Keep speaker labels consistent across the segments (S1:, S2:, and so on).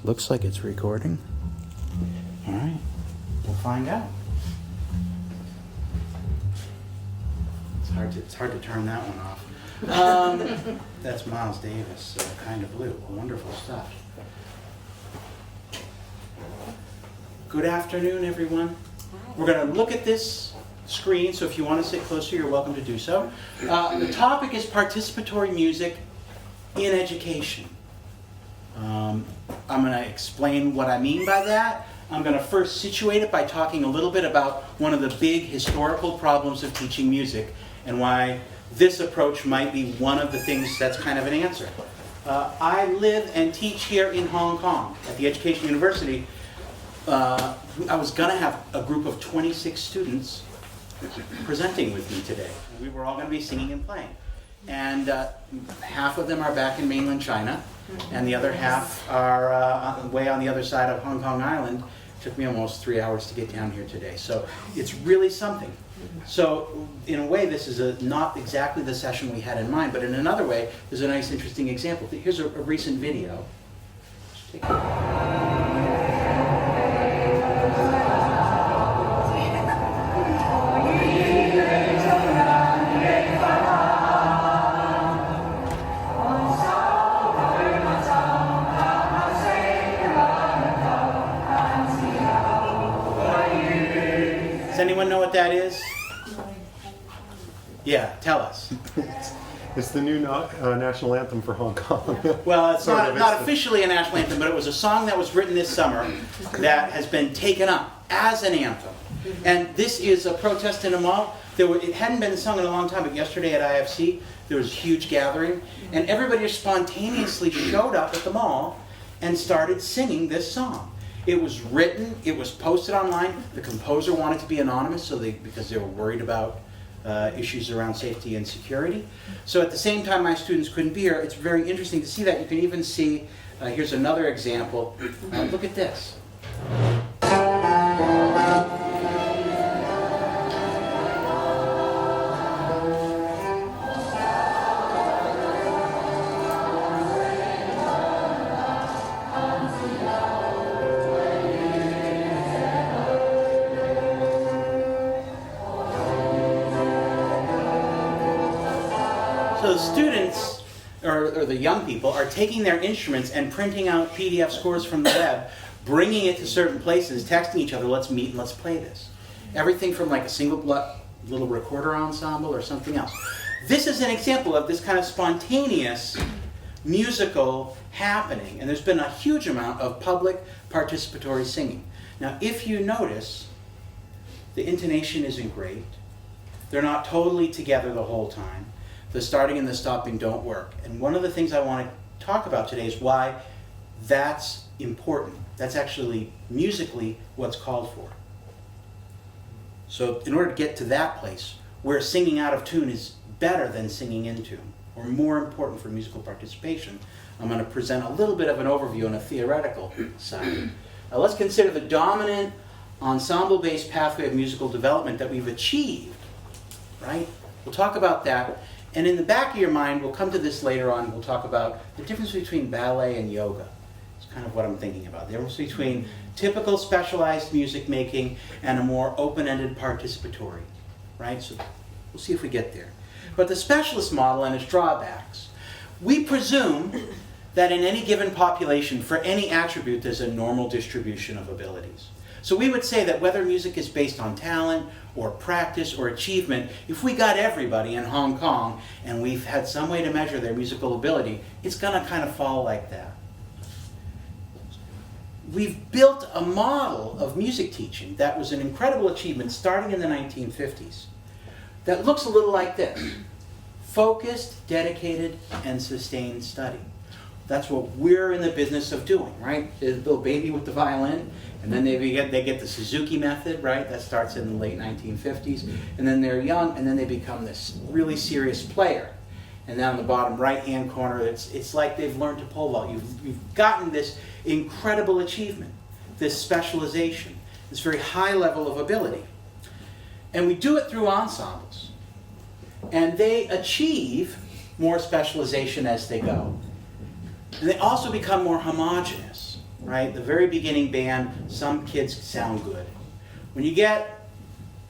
S1: Looks like it's recording. All right, we'll find out. It's hard to turn that one off. That's Miles Davis, Kind of Blue. Wonderful stuff. Good afternoon, everyone. We're going to look at this screen, so if you want to sit closer, you're welcome to do so. The topic is participatory music in education. I'm going to explain what I mean by that. I'm going to first situate it by talking a little bit about one of the big historical problems of teaching music and why this approach might be one of the things that's kind of an answer. I live and teach here in Hong Kong at the Education University. I was going to have a group of 26 students presenting with me today. We were all going to be singing and playing. And half of them are back in mainland China, and the other half are way on the other side of Hong Kong Island. It took me almost 3 hours to get down here today. So it's really something. So in a way, this is not exactly the session we had in mind, but in another way, there's a nice, interesting example. Here's a recent video. Take a look. Does anyone know what that is? Yeah, tell us.
S2: It's the new national anthem for Hong Kong.
S1: Well, it's not officially a national anthem, but it was a song that was written this summer that has been taken up as an anthem. And this is a protest in a mall. It hadn't been sung in a long time, but yesterday at IFC, there was a huge gathering, and everybody spontaneously showed up at the mall and started singing this song. It was written, it was posted online. The composer wanted to be anonymous because they were worried about issues around safety and security. So at the same time my students couldn't be here, it's very interesting to see that. You can even see, here's another example. Look at this. So the students, or the young people, are taking their instruments and printing out PDF scores from the web, bringing it to certain places, texting each other, let's meet and let's play this. Everything from like a single little recorder ensemble or something else. This is an example of this kind of spontaneous musical happening, and there's been a huge amount of public participatory singing. Now, if you notice, the intonation isn't great. They're not totally together the whole time. The starting and the stopping don't work. And one of the things I want to talk about today is why that's important. That's actually musically what's called for. So in order to get to that place where singing out of tune is better than singing in tune, or more important for musical participation, I'm going to present a little bit of an overview on a theoretical side. Now let's consider the dominant ensemble-based pathway of musical development that we've achieved, right? We'll talk about that. And in the back of your mind, we'll come to this later on, we'll talk about the difference between ballet and yoga. It's kind of what I'm thinking about. The difference between typical specialized music making and a more open-ended participatory, right? So we'll see if we get there. But the specialist model and its drawbacks. We presume that in any given population, for any attribute, there's a normal distribution of abilities. So we would say that whether music is based on talent or practice or achievement, if we got everybody in Hong Kong and we've had some way to measure their musical ability, it's going to kind of fall like that. We've built a model of music teaching that was an incredible achievement starting in the 1950s that looks a little like this. Focused, dedicated, and sustained study. That's what we're in the business of doing, right? There's a little baby with the violin, and then they get the Suzuki method, right? That starts in the late 1950s. And then they're young, and then they become this really serious player. And then on the bottom right-hand corner, it's like they've learned to pole vault. You've gotten this incredible achievement, this specialization, this very high level of ability. And we do it through ensembles. And they achieve more specialization as they go. And they also become more homogeneous. right? The very beginning band, some kids sound good. When you get,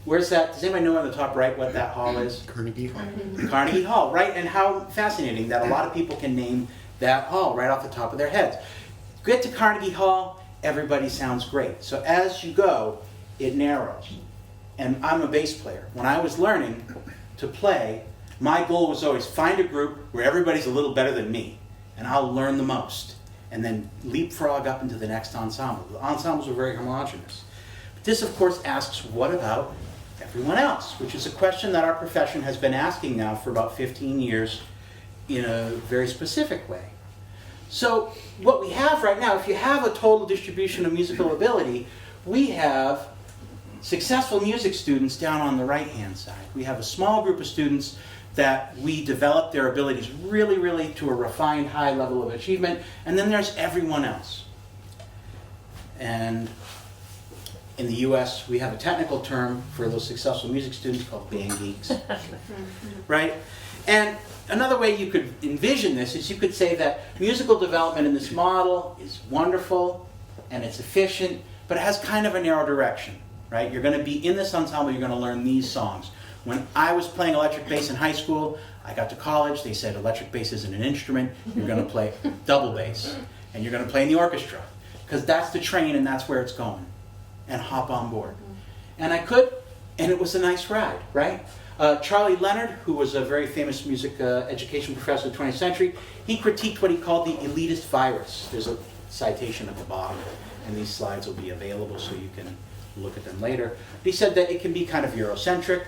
S1: where's that, does anybody know on the top right what that hall is?
S2: Carnegie Hall.
S1: Carnegie Hall, right? And how fascinating that a lot of people can name that hall right off the top of their heads. Get to Carnegie Hall, everybody sounds great. So as you go, it narrows. And I'm a bass player. When I was learning to play, my goal was always find a group where everybody's a little better than me, and I'll learn the most, and then leapfrog up into the next ensemble. The ensembles are very homogeneous. But this, of course, asks, what about everyone else? Which is a question that our profession has been asking now for about 15 years in a very specific way. So what we have right now, if you have a total distribution of musical ability, we have successful music students down on the right-hand side. We have a small group of students that we develop their abilities really, really to a refined high level of achievement, and then there's everyone else. And in the US, we have a technical term for those successful music students called band geeks, right? And another way you could envision this is you could say that musical development in this model is wonderful and it's efficient, but it has kind of a narrow direction, right? You're going to be in this ensemble, you're going to learn these songs. When I was playing electric bass in high school, I got to college, they said electric bass isn't an instrument, you're going to play double bass, and you're going to play in the orchestra, because that's the train and that's where it's going, and hop on board. And I could, and it was a nice ride, right? Charlie Leonhard, who was a very famous music education professor of the 20th century, he critiqued what he called the elitist virus. There's a citation at the bottom, and these slides will be available so you can look at them later. He said that it can be kind of Eurocentric.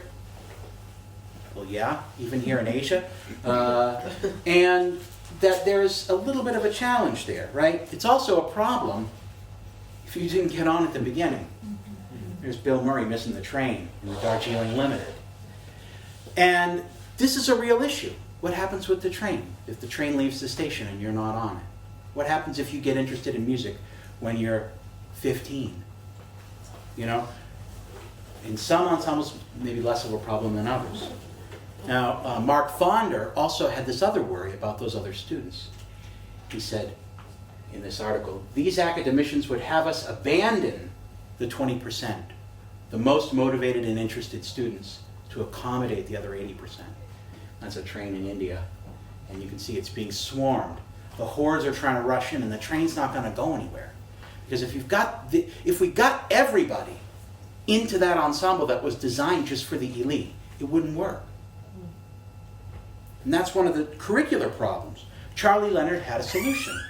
S1: Well, yeah, even here in Asia. And that there's a little bit of a challenge there, right? It's also a problem if you didn't get on at the beginning. There's Bill Murray missing the train in the Darjeeling Limited. And this is a real issue. What happens with the train if the train leaves the station and you're not on it? What happens if you get interested in music when you're 15? You know, in some ensembles, maybe less of a problem than others. Now, Mark Fonder also had this other worry about those other students. He said in this article, these academicians would have us abandon the 20%, the most motivated and interested students, to accommodate the other 80%. That's a train in India, and you can see it's being swarmed. The hordes are trying to rush in, and the train's not going to go anywhere. Because if we got everybody into that ensemble that was designed just for the elite, it wouldn't work. And that's one of the curricular problems. Charlie Leonhard had a solution.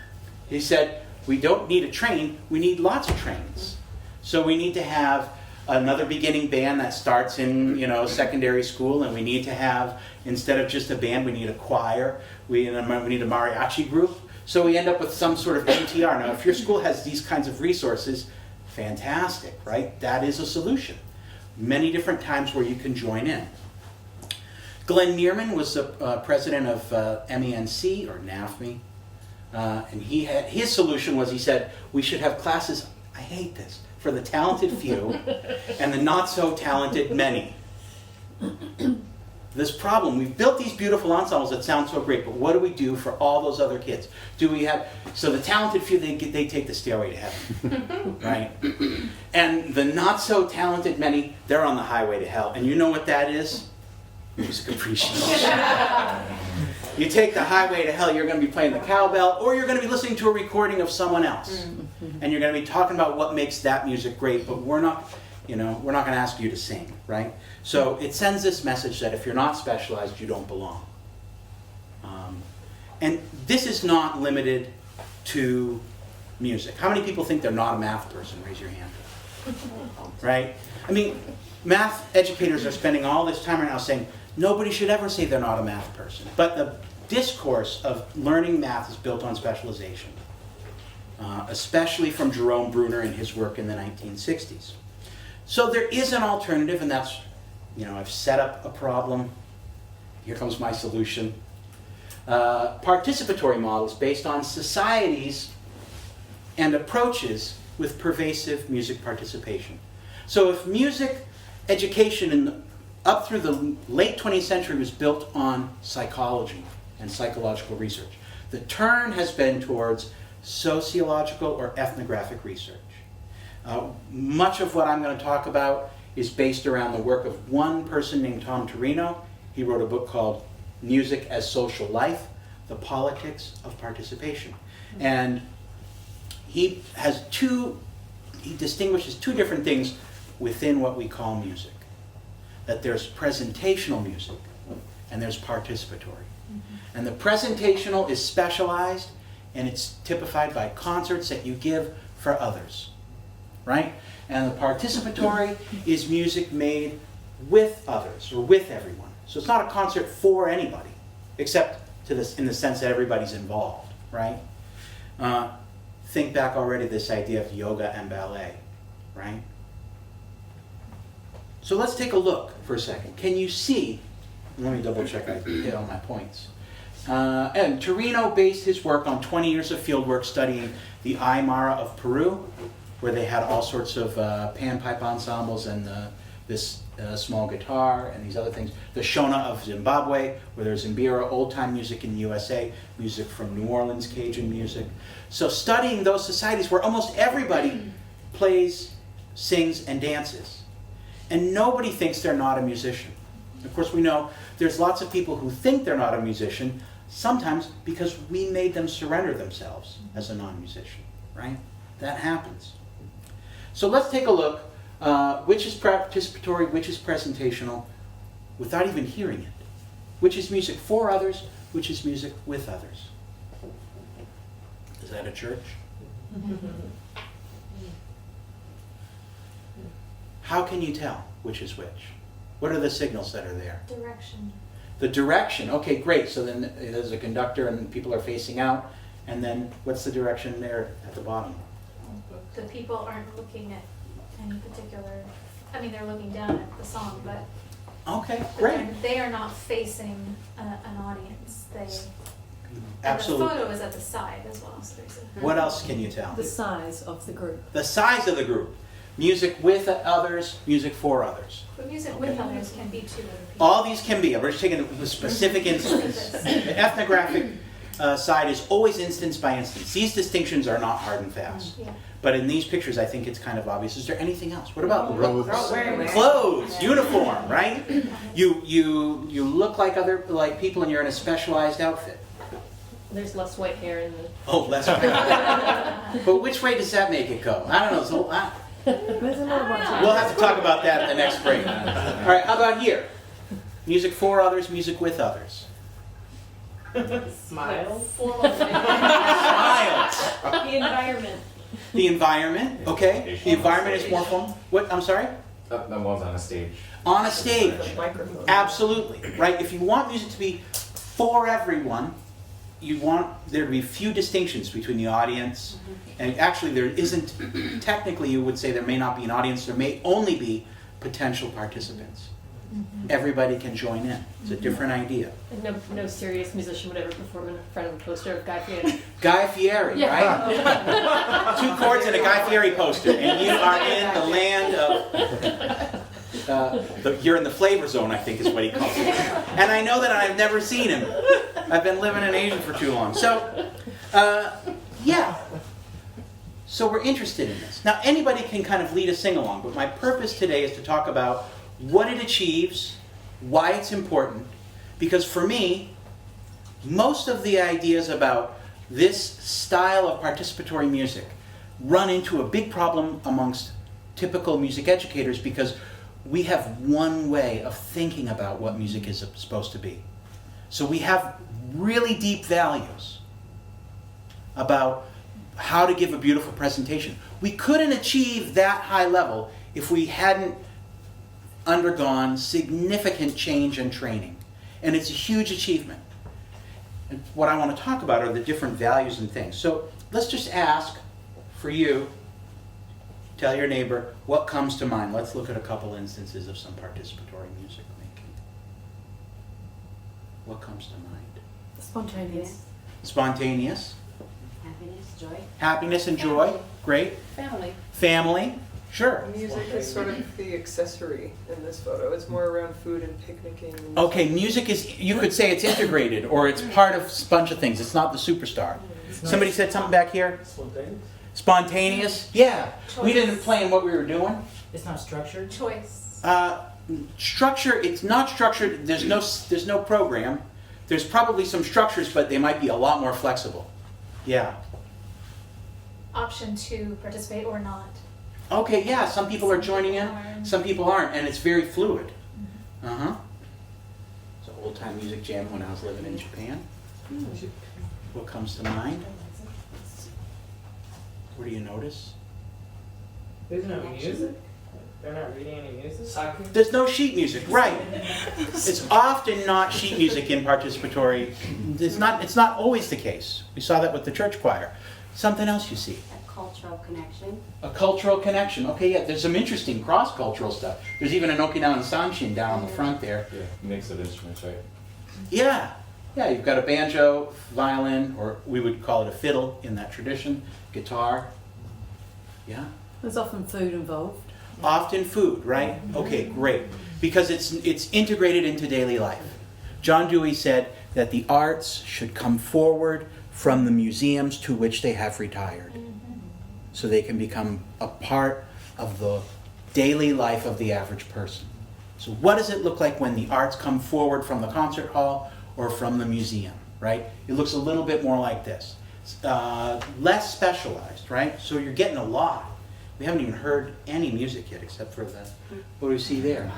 S1: He said, we don't need a train, we need lots of trains. So we need to have another beginning band that starts in, secondary school, and we need to have, instead of just a band, we need a choir, we need a mariachi group. So we end up with some sort of MTR. Now, if your school has these kinds of resources, fantastic, right? That is a solution. Many different times where you can join in. Glenn Neerman was the president of MENC, or NAFME, and his solution was, he said, we should have classes, I hate this, for the talented few and the not so talented many. This problem, we've built these beautiful ensembles that sound so great, but what do we do for all those other kids? So the talented few, they take the stairway to heaven, right? And the not so talented many, they're on the highway to hell. And you know what that is? Music appreciation. You take the highway to hell, you're going to be playing the cowbell, or you're going to be listening to a recording of someone else. And you're going to be talking about what makes that music great, but we're not going to ask you to sing, right? So it sends this message that if you're not specialized, you don't belong. And this is not limited to music. How many people think they're not a math person? Raise your hand. Right? I mean, math educators are spending all this time right now saying, nobody should ever say they're not a math person. But the discourse of learning math is built on specialization, especially from Jerome Bruner and his work in the 1960s. So there is an alternative, and that's, I've set up a problem. Here comes my solution. Participatory models based on societies and approaches with pervasive music participation. So if music education up through the late 20th century was built on psychology and psychological research, the turn has been towards sociological or ethnographic research. Much of what I'm going to talk about is based around the work of one person named Tom Turino. He wrote a book called Music as Social Life, The Politics of Participation. And he distinguishes two different things within what we call music. That there's presentational music and there's participatory. And the presentational is specialized, and it's typified by concerts that you give for others, right? And the participatory is music made with others or with everyone. So it's not a concert for anybody, except in the sense that everybody's involved, right? Think back already to this idea of yoga and ballet, right? So let's take a look for a second. Can you see? Let me double check I hit all my points. And Turino based his work on 20 years of fieldwork studying the Aymara of Peru, where they had all sorts of panpipe ensembles and this small guitar and these other things. The Shona of Zimbabwe, where there's Mbira, old-time music in the USA, music from New Orleans, Cajun music. So studying those societies where almost everybody plays, sings, and dances. And nobody thinks they're not a musician. Of course, we know there's lots of people who think they're not a musician, sometimes because we made them surrender themselves as a non-musician, right? That happens. So let's take a look. Which is participatory, which is presentational, without even hearing it. Which is music for others, which is music with others. Is that a church? How can you tell which is which? What are the signals that are there?
S3: Direction.
S1: The direction. Okay, great. So then there's a conductor and people are facing out. And then what's the direction there at the bottom?
S3: The people aren't looking at any particular, I mean, they're looking down at the song, but
S1: Okay, great.
S3: they are not facing an audience.
S1: Absolutely.
S3: And the photo is at the side as well. So there's a,
S1: What else can you tell?
S4: The size of the group.
S1: The size of the group. Music with others, music for others.
S3: but music with others can be two other people.
S1: All these can be. We're just taking a specific instance. The ethnographic side is always instance by instance. These distinctions are not hard and fast.
S3: Yeah.
S1: But in these pictures, I think it's kind of obvious. Is there anything else? What about
S2: Clothes.
S1: clothes, uniform, right? You look like people, and you're in a specialized outfit.
S4: There's less white hair in the...
S1: Oh, less. But which way does that make it go? I don't know. It's a lot. We'll have to talk about that at the next break. All right. How about here? Music for others, music with others.
S4: Smiles.
S1: Smiles.
S4: The environment.
S1: The environment, okay. The environment is more formal. What? I'm sorry?
S5: That one's on a stage.
S1: On a stage.
S4: Microphone.
S1: Absolutely. Right? If you want music to be for everyone, you want there to be few distinctions between the audience. And actually there isn't, technically you would say there may not be an audience, there may only be potential participants. Everybody can join in. It's a different idea.
S4: And no serious musician would ever perform in front of a poster of Guy Fieri.
S1: Guy Fieri, right? 2 chords and a Guy Fieri poster, and you are in the land of, you're in the flavor zone, I think is what he calls it. And I know that I've never seen him. I've been living in Asia for too long. So, yeah. So we're interested in this. Now, anybody can kind of lead a sing-along, but my purpose today is to talk about what it achieves, why it's important, because for me, most of the ideas about this style of participatory music run into a big problem amongst typical music educators because we have one way of thinking about what music is supposed to be. So we have really deep values about how to give a beautiful presentation. We couldn't achieve that high level if we hadn't undergone significant change and training. And it's a huge achievement. And what I want to talk about are the different values and things. So let's just ask for you, tell your neighbor, what comes to mind. Let's look at a couple instances of some participatory music making. What comes to mind?
S4: Spontaneous.
S1: Spontaneous.
S6: Happiness, joy.
S1: Happiness and joy. Great.
S7: Family.
S1: Family. Sure.
S7: Music is sort of the accessory in this photo. It's more around food and picnicking. And
S1: Okay, music is, you could say it's integrated or it's part of a bunch of things. It's not the superstar. Somebody said something back here?
S5: Spontaneous?
S1: Spontaneous? Yeah. We
S3: Choice.
S1: didn't plan what we were doing.
S6: It's not structured?
S3: Choice.
S1: Structure, it's not structured, there's no program. There's probably some structures, but they might be a lot more flexible. Yeah.
S3: Option to participate or not.
S1: Okay, yeah, some people are joining in, some people aren't, and it's very fluid. Uh-huh. So old-time music jam when I was living in Japan. What comes to mind? What do you notice?
S5: There's no music? They're not reading any music? Soccer?
S1: There's no sheet music, right. It's often not sheet music in participatory. It's not always the case. We saw that with the church choir. Something else you see.
S6: A cultural connection.
S1: A cultural connection. Okay, yeah, there's some interesting cross-cultural stuff. There's even an Okinawan sanshin down on the front there.
S8: Yeah, mix of instruments, right?
S1: Yeah, yeah, you've got a banjo, violin, or we would call it a fiddle in that tradition, guitar. Yeah.
S4: There's often food involved.
S1: Often food, right? Okay, great. Because it's integrated into daily life. John Dewey said that the arts should come forward from the museums to which they have retired. So they can become a part of the daily life of the average person. So what does it look like when the arts come forward from the concert hall or from the museum, right? It looks a little bit more like this. Less specialized, right? So you're getting a lot. We haven't even heard any music yet except for the, what do we see there?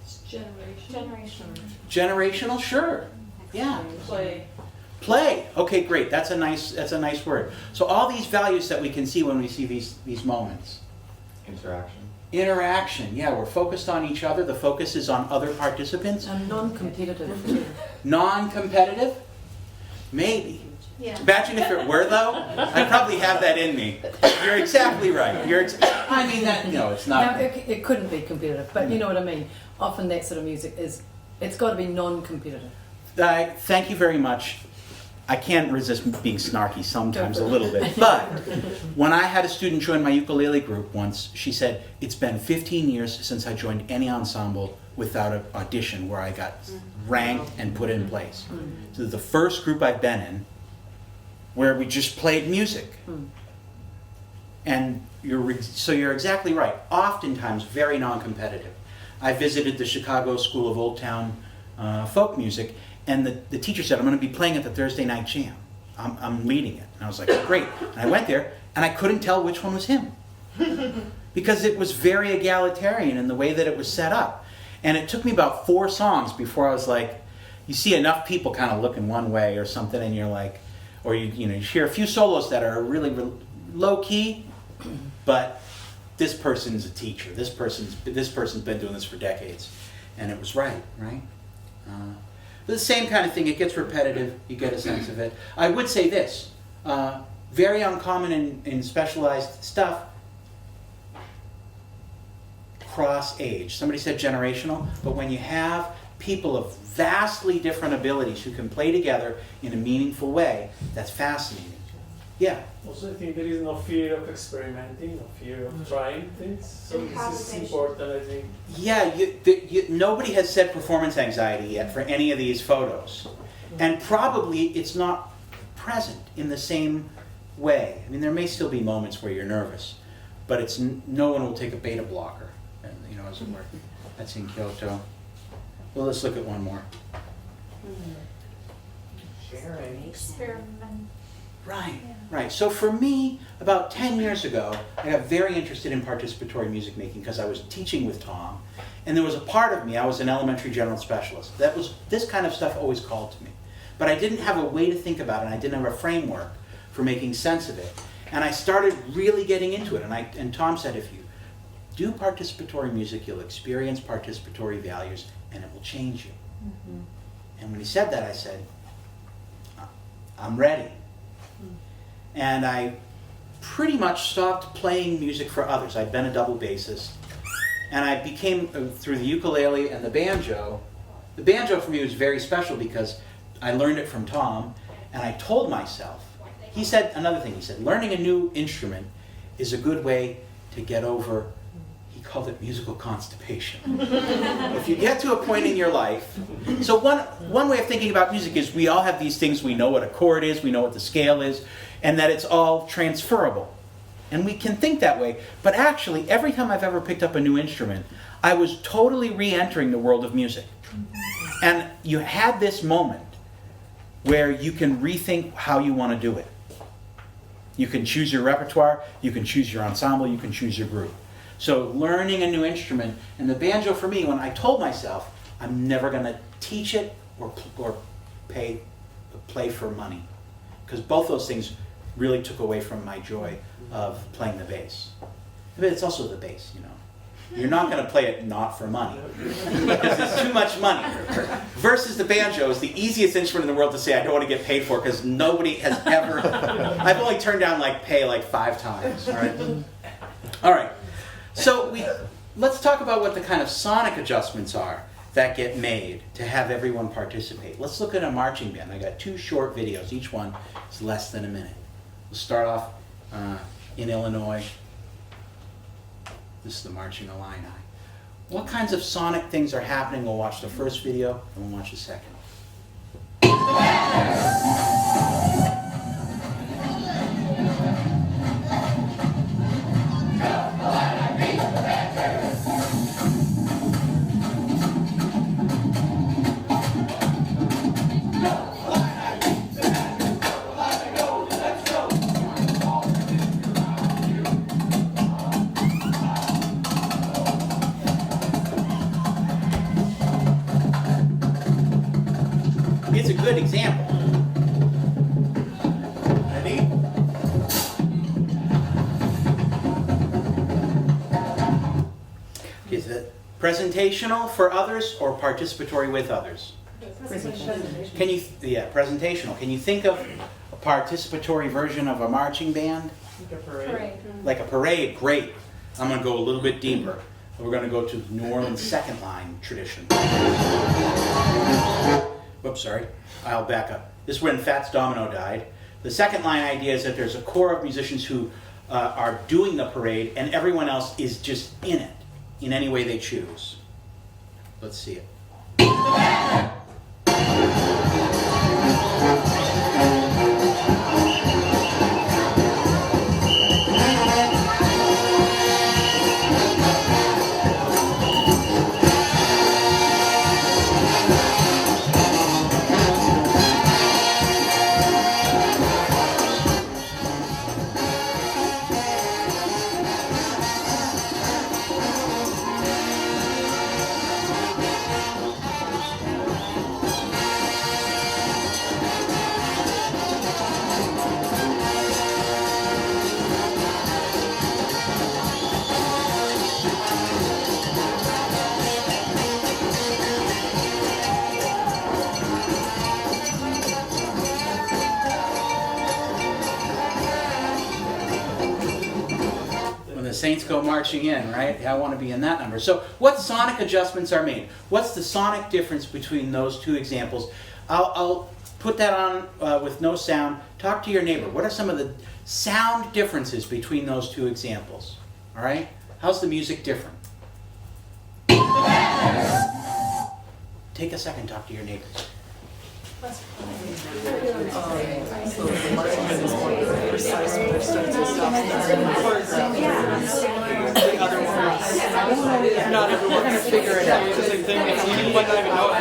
S4: It's generation.
S1: Generational, sure. Yeah.
S4: Play.
S1: Play. Okay, great. That's a nice word. So all these values that we can see when we see these moments.
S8: Interaction.
S1: Interaction. Yeah, we're focused on each other. The focus is on other participants.
S4: And non-competitive too.
S1: Non-competitive? Maybe.
S3: Yeah.
S1: Imagine if it were though. I probably have that in me. You're exactly right. I mean that. No, it's
S4: Now,
S1: not.
S4: it couldn't be competitive, but you know what I mean. Often that sort of music it's got to be non-competitive.
S1: Thank you very much. I can't resist being snarky sometimes a little bit. But when I had a student join my ukulele group once, she said, it's been 15 years since I joined any ensemble without an audition where I got ranked and put in place. So the first group I've been in where we just played music. And you're exactly right. Oftentimes very non-competitive. I visited the Chicago School of Old Town Folk Music, and the teacher said, I'm going to be playing at the Thursday night jam. I'm leading it. And I was like, great. And I went there, and I couldn't tell which one was him. Because it was very egalitarian in the way that it was set up. And it took me about 4 songs before I was like, you see enough people kind of looking one way or something, and you're like, or you hear a few solos that are really low key, but this person's a teacher. This person's been doing this for decades, and it was right. The same kind of thing. It gets repetitive. You get a sense of it. I would say this: very uncommon in specialized stuff. Cross age. Somebody said generational, but when you have people of vastly different abilities who can play together in a meaningful way, that's fascinating. Yeah.
S5: Also, I think there is no fear of experimenting, no fear of trying things. So this is important, I think.
S1: Yeah, nobody has said performance anxiety yet for any of these photos. And probably it's not present in the same way. I mean, there may still be moments where you're nervous, but it's no one will take a beta blocker, as it were. That's in Kyoto. Well, let's look at one more.
S5: Sharing.
S3: Experiment.
S1: Right. So for me, about 10 years ago, I got very interested in participatory music making because I was teaching with Tom, and there was a part of me, I was an elementary general specialist, this kind of stuff always called to me. But I didn't have a way to think about it, and I didn't have a framework for making sense of it. And I started really getting into it, and Tom said, if you do participatory music, you'll experience participatory values, and it will change you. And when he said that, I said, I'm ready. And I pretty much stopped playing music for others. I'd been a double bassist. And I became, through the ukulele and the banjo for me was very special because I learned it from Tom, and I told myself, he said, learning a new instrument is a good way to get over, He called it musical constipation. If you get to a point in your life, so one way of thinking about music is we all have these things, we know what a chord is, we know what the scale is, and that it's all transferable. And we can think that way, but actually every time I've ever picked up a new instrument, I was totally re-entering the world of music. And you had this moment where you can rethink how you want to do it. You can choose your repertoire, you can choose your ensemble, you can choose your group. So learning a new instrument, and the banjo for me, when I told myself, I'm never going to teach it or play for money. Because both those things really took away from my joy of playing the bass. But it's also the bass, you know. You're not going to play it not for money, because it's too much money. Versus the banjo is the easiest instrument in the world to say, I don't want to get paid for, because nobody has ever, I've only turned down pay 5 times, all right? All right, so let's talk about what the kind of sonic adjustments are that get made to have everyone participate. Let's look at a marching band. I got 2 short videos, each one is less than a minute. We'll start off in Illinois. This is the Marching Illini. What kinds of sonic things are happening? We'll watch the first video, and we'll watch the second. Here's a good example. Ready? Is it presentational for others or participatory with others? Can you, presentational. Can you think of a participatory version of a marching band?
S5: Like a parade.
S1: Like a parade, great. I'm going to go a little bit deeper. We're going to go to the New Orleans second line tradition. Whoops, sorry. I'll back up. This is when Fats Domino died. The second line idea is that there's a core of musicians who are doing the parade, and everyone else is just in it, in any way they choose. Let's see it. Saints go marching in, right? I want to be in that number. So what sonic adjustments are made? What's the sonic difference between those 2 examples? I'll put that on with no sound. Talk to your neighbor. What are some of the sound differences between those 2 examples? All right? How's the music different? Take a second, talk to your neighbors.
S7: Not everyone can figure it out. Because they might not even know it.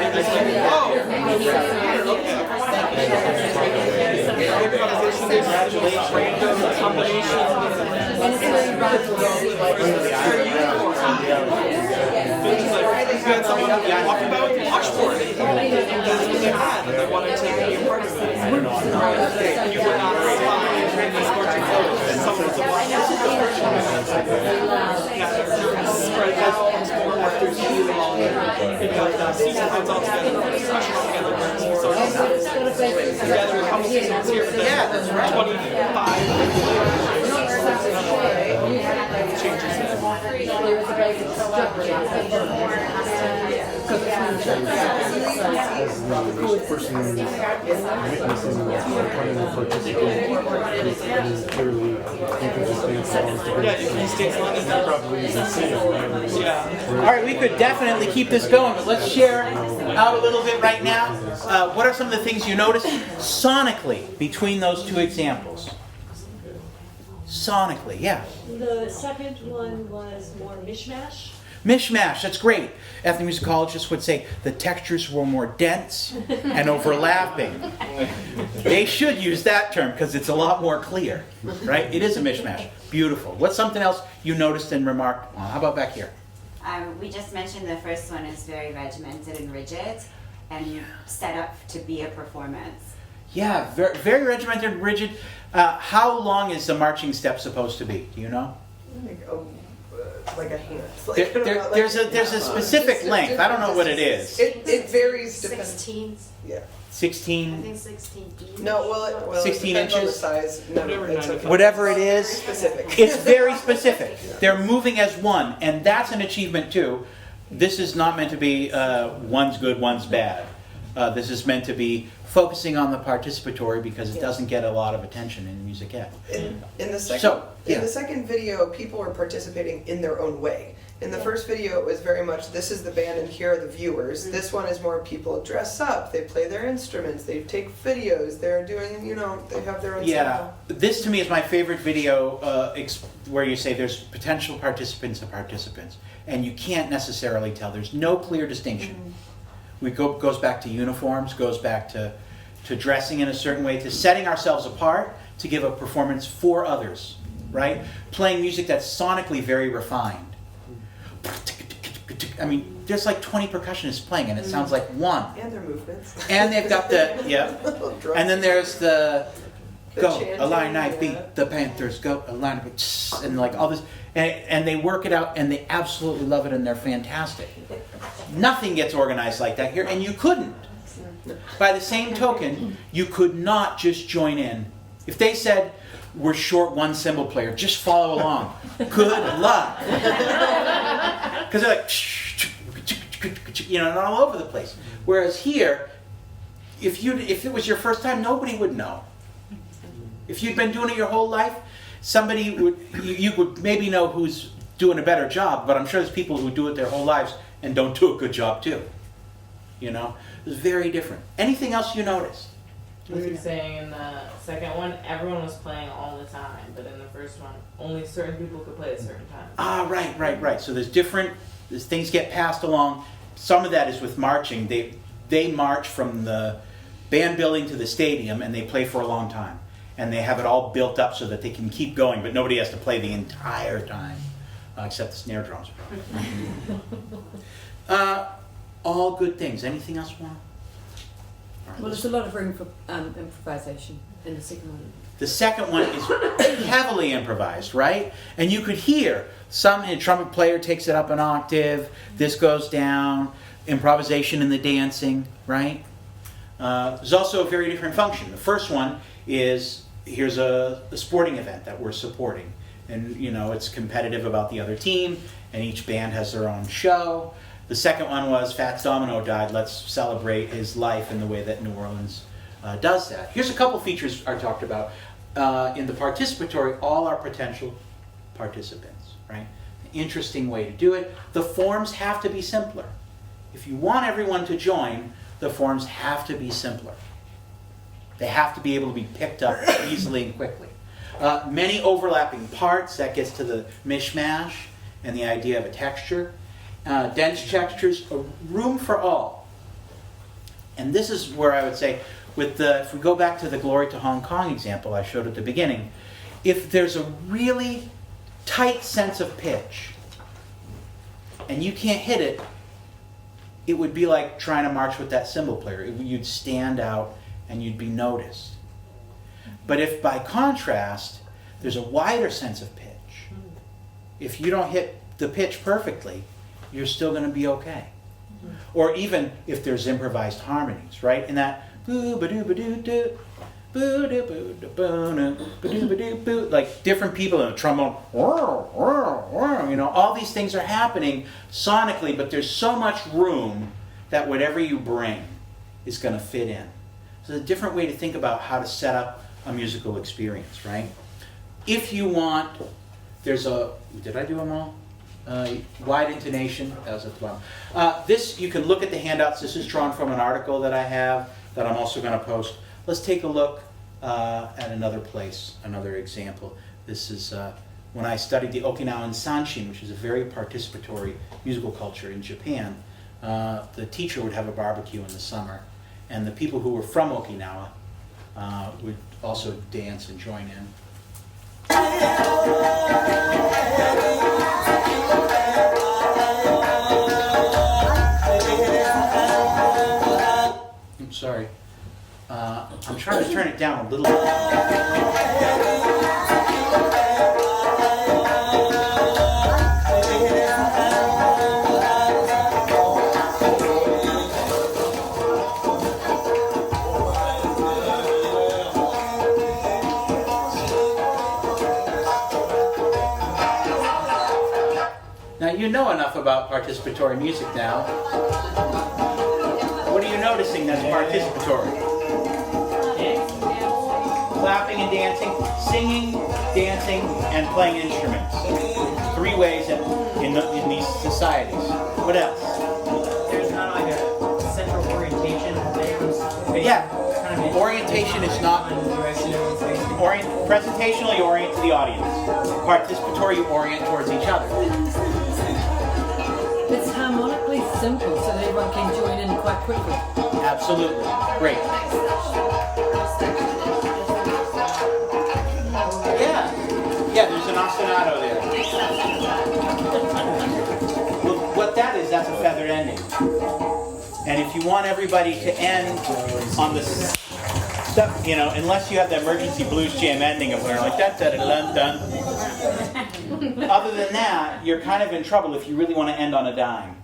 S7: They're just like, we had someone talk about washboard. That's what they had, and they wanted to be a part of it. And you were not responding in these marching clothes, and someone was a spread out more after you because season comes all together, session all together, so together a couple seasons here, but then
S1: that's right.
S7: 25 later, changes it.
S4: There was a basic structure.
S2: as the person witnessing the participant is clearly thinking his dance along to
S7: Yeah, you can stay long as
S2: probably even see it whenever it is.
S7: Yeah.
S1: All right, we could definitely keep this going, but let's share out a little bit right now. What are some of the things you noticed sonically between those two examples? Sonically, yeah.
S9: The second one was more mishmash.
S1: Mishmash, that's great. Ethnomusicologists would say the textures were more dense and overlapping. They should use that term because it's a lot more clear, right? It is a mishmash. Beautiful. What's something else you noticed and remarked on? How about back here?
S6: We just mentioned the first one is very regimented and rigid and set up to be a performance.
S1: Yeah, very, very regimented and rigid. How long is the marching step supposed to be? Do you know?
S10: Like a hand.
S1: There's a specific length. I don't know what it is.
S10: It varies depending.
S3: 16.
S10: Yeah.
S1: 16.
S3: I think 16.
S10: No, well,
S1: 16
S10: it depends on the
S1: inches?
S10: size. No, it's okay.
S1: Whatever it is,
S10: Specific.
S1: it's very specific. They're moving as one, and that's an achievement too. This is not meant to be one's good, one's bad. This is meant to be focusing on the participatory because it doesn't get a lot of attention in music ed.
S10: In the second,
S1: So, yeah.
S10: in the second video, people were participating in their own way. In the first video, it was very much, this is the band and here are the viewers. This one is more people dress up, they play their instruments, they take videos, they're doing, they have their own
S1: Yeah,
S10: style.
S1: this to me is my favorite video where you say there's potential participants and participants, and you can't necessarily tell. There's no clear distinction. Goes back to uniforms, goes back to dressing in a certain way, to setting ourselves apart to give a performance for others, right? Playing music that's sonically very refined. I mean, there's like 20 percussionists playing and it sounds like one.
S10: And their movements.
S1: And they've got the, and then there's the go,
S10: chanting,
S1: a line knife beat,
S10: yeah.
S1: the Panthers, go, a line beat, and like all this. And they work it out and they absolutely love it and they're fantastic. Nothing gets organized like that here, and you couldn't. By the same token, you could not just join in. If they said, we're short one cymbal player, just follow along. Good luck. Because they're like, and all over the place. Whereas here, if it was your first time, nobody would know. If you'd been doing it your whole life, you would maybe know who's doing a better job, but I'm sure there's people who do it their whole lives and don't do a good job too. It's very different. Anything else you noticed?
S11: We were saying in the second one, everyone was playing all the time, but in the first one, only certain people could play at certain times.
S1: Ah, right. So there's things get passed along. Some of that is with marching. They march from the band building to the stadium and they play for a long time. And they have it all built up so that they can keep going, but nobody has to play the entire time, except the snare drums. All good things. Anything else, Warren?
S4: Well, there's a lot of room for improvisation in the second one.
S1: The second one is heavily improvised, right? And you could hear a trumpet player takes it up an octave, this goes down, improvisation in the dancing, right? There's also a very different function. The first one is, here's a sporting event that we're supporting. And, it's competitive about the other team, and each band has their own show. The second one was Fats Domino died, let's celebrate his life in the way that New Orleans does that. Here's a couple features I talked about. In the participatory, all are potential participants, right? An interesting way to do it. The forms have to be simpler. If you want everyone to join, the forms have to be simpler. They have to be able to be picked up easily and quickly. Many overlapping parts, that gets to the mishmash and the idea of a texture. Dense textures, room for all. And this is where I would say, if we go back to the Glory to Hong Kong example I showed at the beginning, if there's a really tight sense of pitch and you can't hit it, it would be like trying to march with that cymbal player. You'd stand out and you'd be noticed. But if by contrast, there's a wider sense of pitch, if you don't hit the pitch perfectly, you're still going to be okay. Or even if there's improvised harmonies, right? In that boo-ba-doo-ba-doo-doo, boo-doo-ba-doo-ba-doo-ba-doo-ba-doo-boo, like different people in a trombone, all these things are happening sonically, but there's so much room that whatever you bring is going to fit in. So it's a different way to think about how to set up a musical experience, right? If you want, there's a, did I do them all? Wide intonation, that was at the bottom. This, you can look at the handouts. This is drawn from an article that I have that I'm also going to post. Let's take a look at another place, another example. This is when I studied the Okinawan Sanshin, which is a very participatory musical culture in Japan. The teacher would have a barbecue in the summer, and the people who were from Okinawa would also dance and join in. I'm sorry. I'm trying to turn it down a little bit. Now you know enough about participatory music now. What are you noticing that's participatory? Clapping and dancing, singing, dancing, and playing instruments. 3 ways in these societies. What else?
S7: There's not like a central orientation.
S1: Yeah, orientation is not presentational. You orient to the audience. Participatory, you orient towards each other.
S4: It's harmonically simple so that everyone can join in quite quickly.
S1: Absolutely. Great. Yeah, there's an ostinato there. Well, what that is, that's a feathered ending. And if you want everybody to end on the stuff, you know, unless you have the emergency blues jam ending of where like dun dun dun dun. Other than that, you're kind of in trouble if you really want to end on a dime.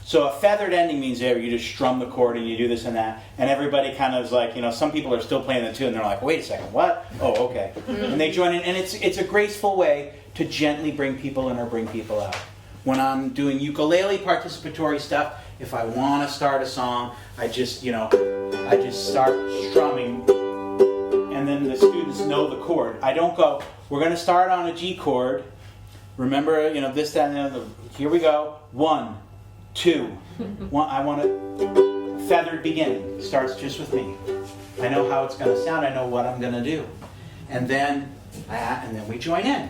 S1: So a feathered ending means you just strum the chord and you do this and that, and everybody kind of is like, you know, some people are still playing the tune and they're like, wait a second, what? Oh, okay. And they join in, and it's a graceful way to gently bring people in or bring people out. When I'm doing ukulele participatory stuff, if I want to start a song, I just start strumming, and then the students know the chord. I don't go, we're going to start on a G chord. Remember, you know, this, that, and the other. Here we go. 1, 2. 1. I want a feathered beginning. It starts just with me. I know how it's going to sound. I know what I'm going to do. And then we join in,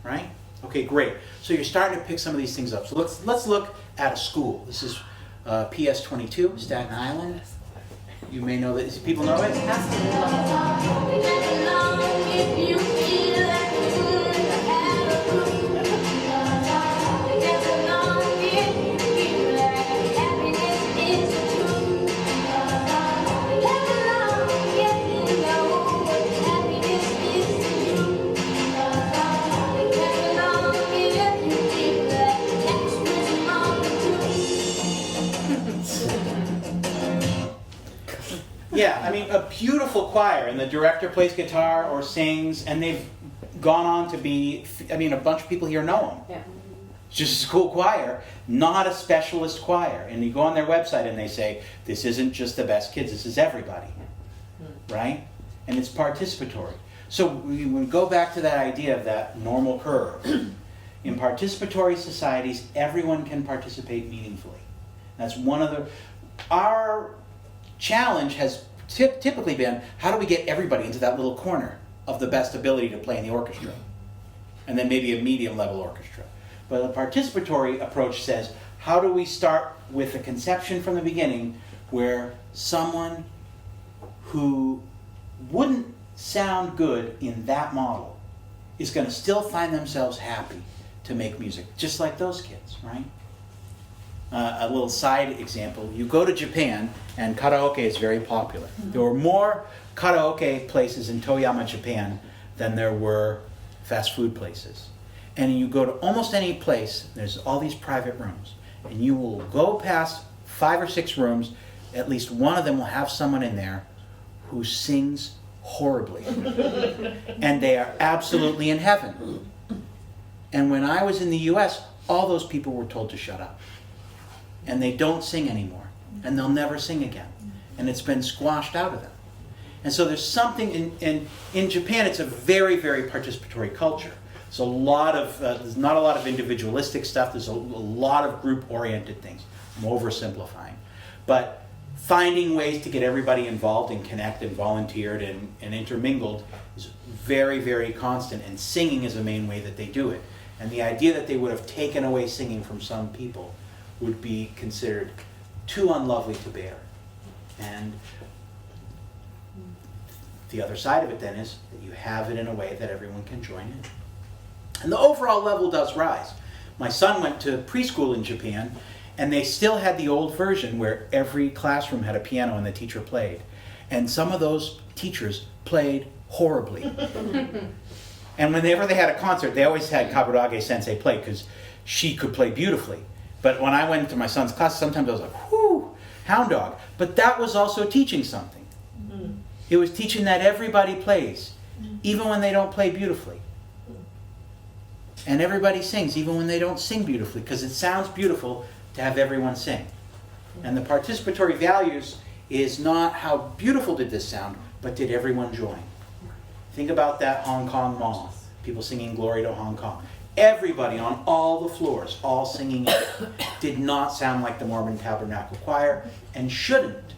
S1: right? Okay, great. So you're starting to pick some of these things up. So let's look at a school. This is PS 22, Staten Island. You may know that. People know it? Yeah, I mean, a beautiful choir, and the director plays guitar or sings, and they've gone on to be, I mean, a bunch of people here know them.
S11: Yeah.
S1: It's just a cool choir, not a specialist choir. And you go on their website and they say, this isn't just the best kids, this is everybody, right? And it's participatory. So we go back to that idea of that normal curve. In participatory societies, everyone can participate meaningfully. That's one of our challenge has typically been, how do we get everybody into that little corner of the best ability to play in the orchestra? And then maybe a medium level orchestra. But the participatory approach says, how do we start with a conception from the beginning where someone who wouldn't sound good in that model is going to still find themselves happy to make music, just like those kids, right? A little side example, you go to Japan and karaoke is very popular. There were more karaoke places in Toyama, Japan than there were fast food places. And you go to almost any place, there's all these private rooms, and you will go past 5 or 6 rooms, at least one of them will have someone in there who sings horribly. And they are absolutely in heaven. And when I was in the US, all those people were told to shut up. And they don't sing anymore. And they'll never sing again. and it's been squashed out of them. And so there's something in Japan, it's a very, very participatory culture. So there's not a lot of individualistic stuff, there's a lot of group-oriented things. I'm oversimplifying. But finding ways to get everybody involved and connect and volunteered and intermingled is very, very constant, and singing is a main way that they do it. And the idea that they would have taken away singing from some people would be considered too unlovely to bear. And the other side of it then is that you have it in a way that everyone can join in. And the overall level does rise. My son went to preschool in Japan, and they still had the old version where every classroom had a piano and the teacher played. And some of those teachers played horribly. And whenever they had a concert, they always had Kaburage Sensei play because she could play beautifully. But when I went to my son's class, sometimes I was like, whoo, hound dog. But that was also teaching something. Mm-hmm. It was teaching that everybody plays, even when they don't play beautifully. And everybody sings, even when they don't sing beautifully, because it sounds beautiful to have everyone sing. And the participatory values is not how beautiful did this sound, but did everyone join? Think about that Hong Kong mall, people singing Glory to Hong Kong. Everybody on all the floors, all singing it, did not sound like the Mormon Tabernacle Choir, and shouldn't.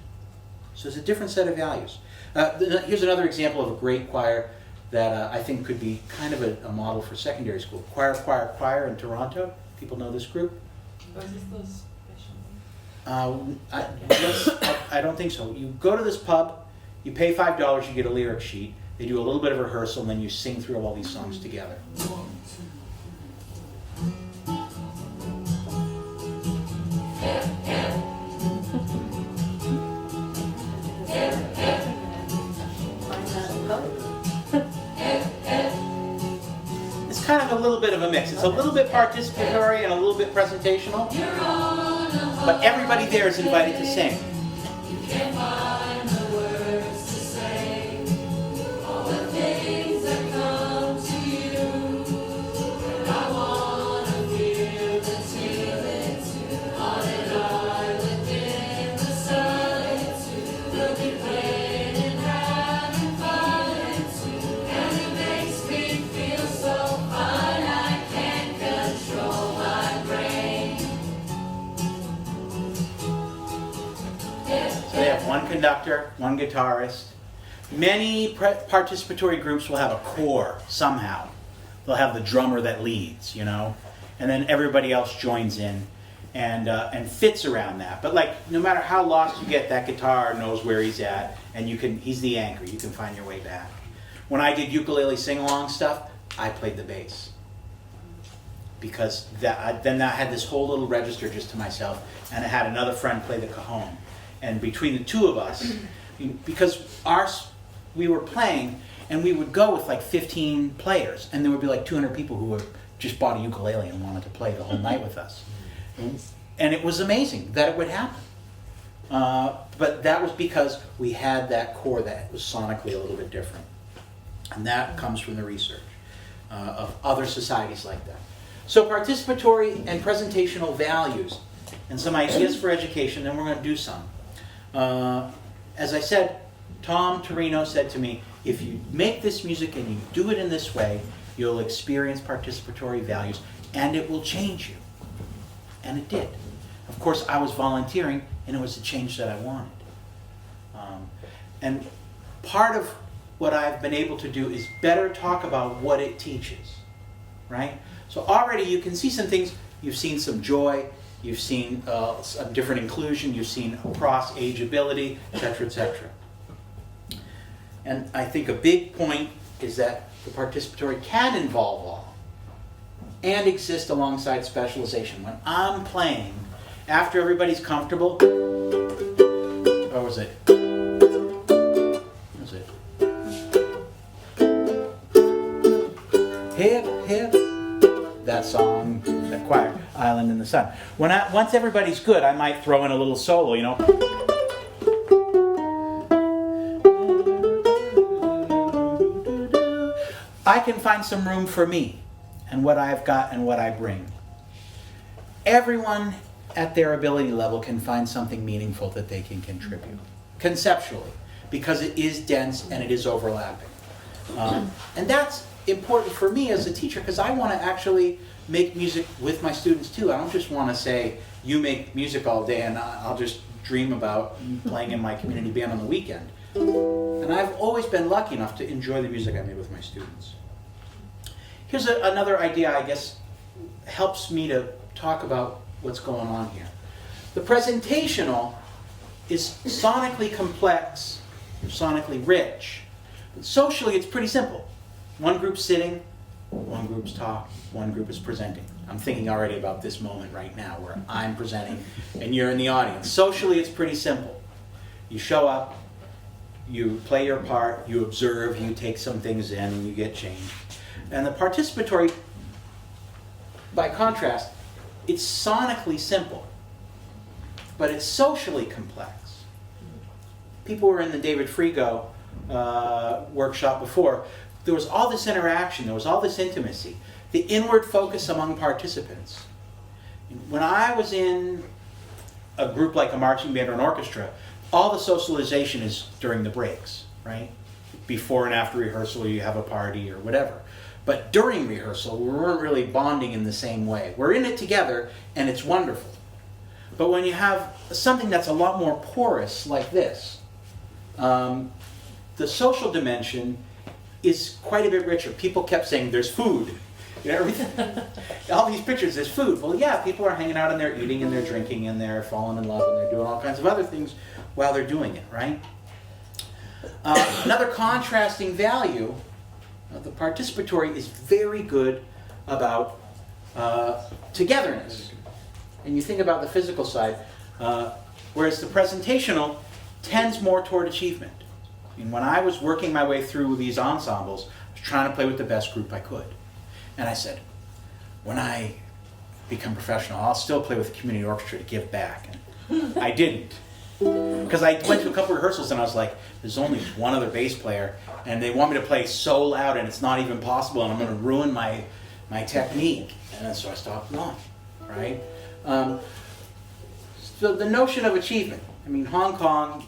S1: So it's a different set of values. Here's another example of a great choir that I think could be kind of a model for secondary school. Choir in Toronto. People know this group?
S11: Was this the special?
S1: I don't think so. You go to this pub, you pay $5, you get a lyric sheet. They do a little bit of rehearsal, and then you sing through all these songs together. It's kind of a little bit of a mix. It's a little bit participatory and a little bit presentational, but everybody there is invited to sing. One conductor, one guitarist. Many participatory groups will have a core somehow. They'll have the drummer that leads, you know, and then everybody else joins in and fits around that. But like, no matter how lost you get, that guitar knows where he's at, and he's the anchor. You can find your way back. When I did ukulele sing-along stuff, I played the bass. Because then I had this whole little register just to myself, and I had another friend play the cajon. And between the two of us, because we were playing, and we would go with like 15 players, and there would be like 200 people who just bought a ukulele and wanted to play the whole night with us. And it was amazing that it would happen. But that was because we had that core that was sonically a little bit different. And that comes from the research of other societies like that. So participatory and presentational values and some ideas for education, and we're going to do some. As I said, Tom Turino said to me, if you make this music and you do it in this way, you'll experience participatory values and it will change you. And it did. Of course, I was volunteering and it was the change that I wanted. And part of what I've been able to do is better talk about what it teaches, right? So already you can see some things. You've seen some joy. You've seen a different inclusion. You've seen cross-age ability, etc., etc. And I think a big point is that the participatory can involve all and exist alongside specialization. When I'm playing, after everybody's comfortable, what was it? What was it? Hip, hip. That song, that choir, Island in the Sun. Once everybody's good, I might throw in a little solo, you know. I can find some room for me and what I've got and what I bring. Everyone at their ability level can find something meaningful that they can contribute. conceptually, because it is dense and it is overlapping. And that's important for me as a teacher, because I want to actually make music with my students too. I don't just want to say, you make music all day and I'll just dream about playing in my community band on the weekend. And I've always been lucky enough to enjoy the music I made with my students. Here's another idea, I guess, helps me to talk about what's going on here. The presentational is sonically complex, sonically rich. But socially, it's pretty simple. One group's sitting, one group's talking, one group is presenting. I'm thinking already about this moment right now where I'm presenting and you're in the audience. Socially, it's pretty simple. You show up, you play your part, you observe, you take some things in, and you get changed. And the participatory, by contrast, it's sonically simple, but it's socially complex. People were in the David Frigo workshop before. There was all this interaction, there was all this intimacy, the inward focus among participants. When I was in a group like a marching band or an orchestra, all the socialization is during the breaks, right? Before and after rehearsal, you have a party or whatever. But during rehearsal, we weren't really bonding in the same way. We're in it together, and it's wonderful. But when you have something that's a lot more porous, like this, the social dimension is quite a bit richer. People kept saying, there's food. You know, everything, all these pictures, there's food. Well, yeah, people are hanging out and they're eating and they're drinking and they're falling in love and they're doing all kinds of other things while they're doing it, right? Another contrasting value, the participatory is very good about togetherness. And you think about the physical side, whereas the presentational tends more toward achievement. And when I was working my way through these ensembles, I was trying to play with the best group I could. And I said, when I become professional, I'll still play with the community orchestra to give back. And I didn't. Because I went to a couple rehearsals and I was like, there's only one other bass player, and they want me to play so loud and it's not even possible, and I'm going to ruin my technique. And so I stopped going, right? So the notion of achievement. I mean, Hong Kong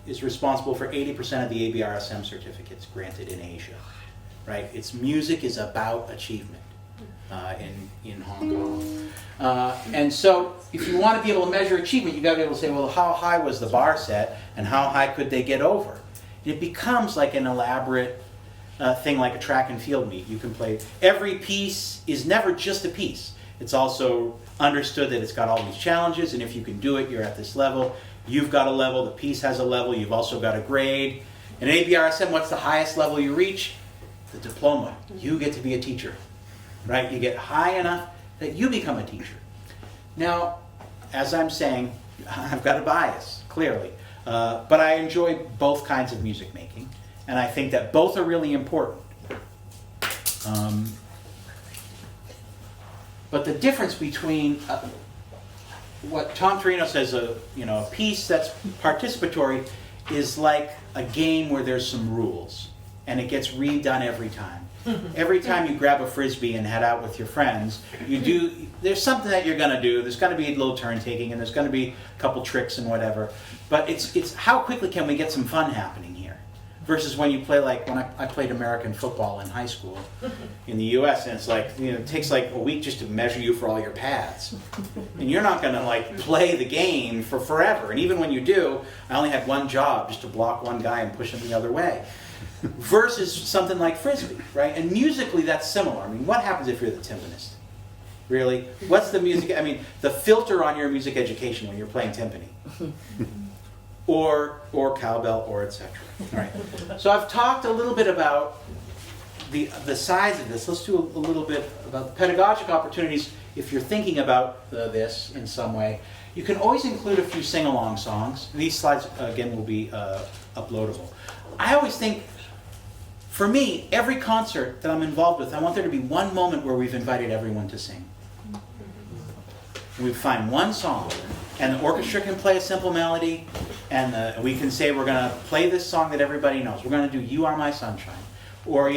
S1: is responsible for 80% of the ABRSM certificates granted in Asia, right? Its music is about achievement in Hong Kong. And so if you want to be able to measure achievement, you've got to be able to say, well, how high was the bar set and how high could they get over? It becomes like an elaborate thing like a track and field meet. You can play, every piece is never just a piece. It's also understood that it's got all these challenges, and if you can do it, you're at this level. You've got a level, the piece has a level, you've also got a grade. In ABRSM, what's the highest level you reach? The diploma. You get to be a teacher, right? You get high enough that you become a teacher. Now, as I'm saying, I've got a bias, clearly. But I enjoy both kinds of music making, and I think that both are really important. But the difference between what Tom Turino says, a piece that's participatory is like a game where there's some rules, and it gets redone every time. Every time you grab a frisbee and head out with your friends, there's something that you're going to do. There's going to be a little turn taking, and there's going to be a couple tricks and whatever. But it's how quickly can we get some fun happening here? Versus when you play, like when I played American football in high school in the U.S., and it's like, it takes like a week just to measure you for all your pads. And you're not going to like play the game for forever. And even when you do, I only had one job, just to block one guy and push him the other way. Versus something like frisbee, right? And musically, that's similar. I mean, what happens if you're the timpanist? Really? What's the music? I mean, the filter on your music education when you're playing timpani, or cowbell, or etc. All right. So I've talked a little bit about the size of this. Let's do a little bit about the pedagogic opportunities. If you're thinking about this in some way, you can always include a few sing-along songs. These slides again will be uploadable. I always think, for me, every concert that I'm involved with, I want there to be one moment where we've invited everyone to sing. We find one song, and the orchestra can play a simple melody, and we can say we're going to play this song that everybody knows. We're going to do "You Are My Sunshine," or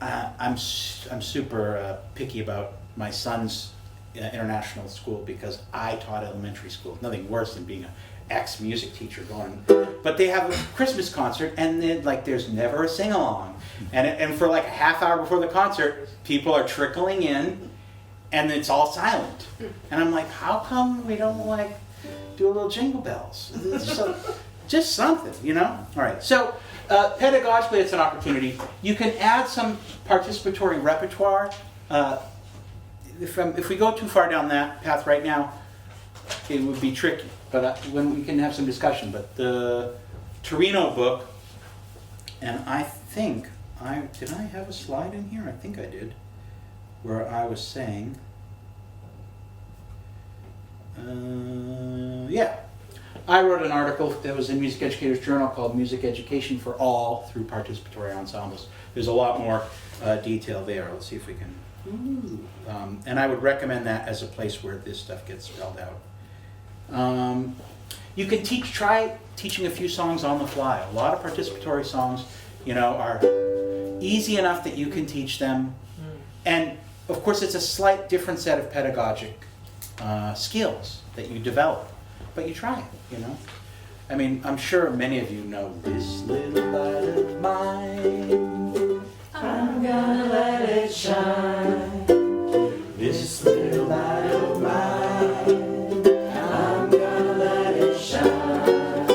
S1: I'm super picky about my son's international school because I taught elementary school. Nothing worse than being ex music teacher going, but they have a Christmas concert and then like there's never a sing along, and for like a half hour before the concert, people are trickling in, and it's all silent, and I'm like, how come we don't like do a little jingle bells? Just something, you know? All right, so pedagogically it's an opportunity. You can add some participatory repertoire. If we go too far down that path right now, it would be tricky, but when we can have some discussion. But the Turino book, and I think, did I have a slide in here? I think I did, where I was saying, yeah. I wrote an article that was in Music Educators Journal called Music Education for All Through Participatory Ensembles. There's a lot more detail there. Let's see if we can. And I would recommend that as a place where this stuff gets spelled out. You can try teaching a few songs on the fly. A lot of participatory songs, you know, are easy enough that you can teach them. And of course, it's a slight different set of pedagogic skills that you develop. But you try it, you know. I mean, I'm sure many of you know this little light of mine. I'm gonna let it shine. This little light of mine. I'm gonna let it shine.